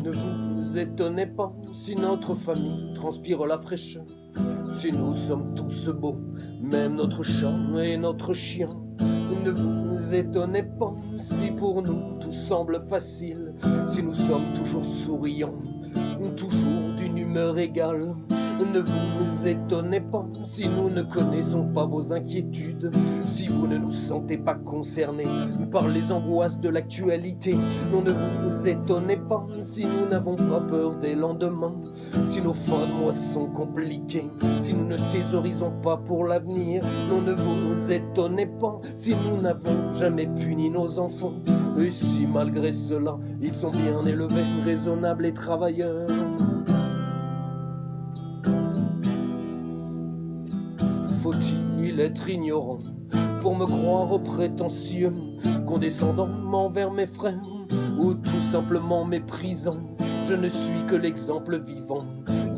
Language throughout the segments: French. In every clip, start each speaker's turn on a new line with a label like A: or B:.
A: Ne vous étonnez pas si notre famille transpire la fraîcheur, si nous sommes tous beaux, même notre chat et notre chien. Ne vous étonnez pas si pour nous tout semble facile, si nous sommes toujours souriants, toujours d'une humeur égale. Ne vous étonnez pas si nous ne connaissons pas vos inquiétudes, si vous ne nous sentez pas concernés par les angoisses de l'actualité. Non, ne vous étonnez pas si nous n'avons pas peur des lendemains, si nos fins de mois sont compliquées, si nous ne thésaurisons pas pour l'avenir. Non, ne vous étonnez pas si nous n'avons jamais puni nos enfants, et si malgré cela ils sont bien élevés, raisonnables et travailleurs. Faut-il être ignorant pour me croire prétentieux, condescendant envers mes frères, ou tout simplement méprisant? Je ne suis que l'exemple vivant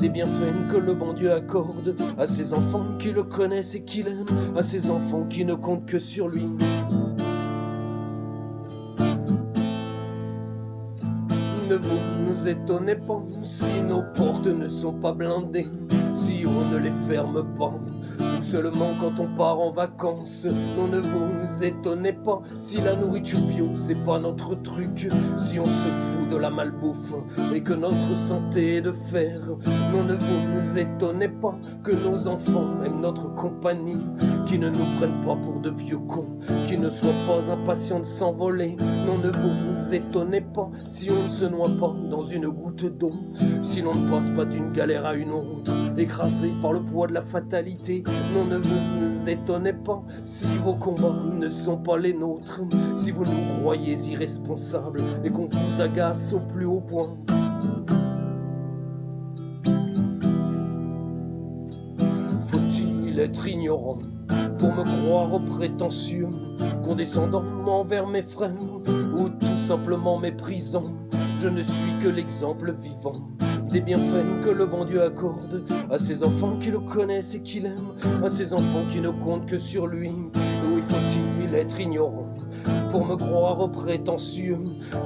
A: des bienfaits que le bon Dieu accorde à ses enfants qui le connaissent et qui l'aiment, à ses enfants qui ne comptent que sur lui. Ne vous étonnez pas si nos portes ne sont pas blindées, si on ne les ferme pas, ou seulement quand on part en vacances. Non, ne vous étonnez pas si la nourriture bio c'est pas notre truc, si on se fout de la malbouffe et que notre santé est de fer. Non, ne vous étonnez pas que nos enfants aiment notre compagnie, qui ne nous prennent pas pour de vieux cons, qui ne soient pas impatients de s'envoler. Non, ne vous étonnez pas si on ne se noie pas dans une goutte d'eau, si l'on ne passe pas d'une galère à une autre, écrasé par le poids de la fatalité. Non, ne vous étonnez pas si vos combats ne sont pas les nôtres, si vous nous croyez irresponsables et qu'on vous agace au plus haut point. Faut-il être ignorant pour me croire prétentieux, condescendant envers mes frères, ou tout simplement méprisant? Je ne suis que l'exemple vivant des bienfaits que le bon Dieu accorde à ses enfants qui le connaissent et qui l'aiment, à ses enfants qui ne comptent que sur lui. Oui, faut-il être ignorant pour me croire prétentieux,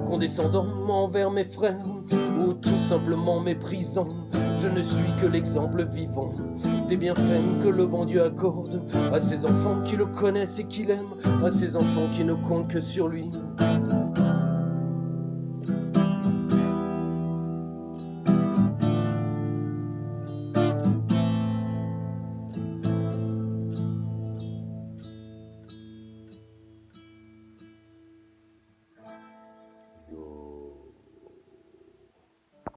A: condescendant envers mes frères, ou tout simplement méprisant? Je ne suis que l'exemple vivant des bienfaits que le bon Dieu accorde à ses enfants qui le connaissent et qui l'aiment, à ses enfants qui ne comptent que sur lui.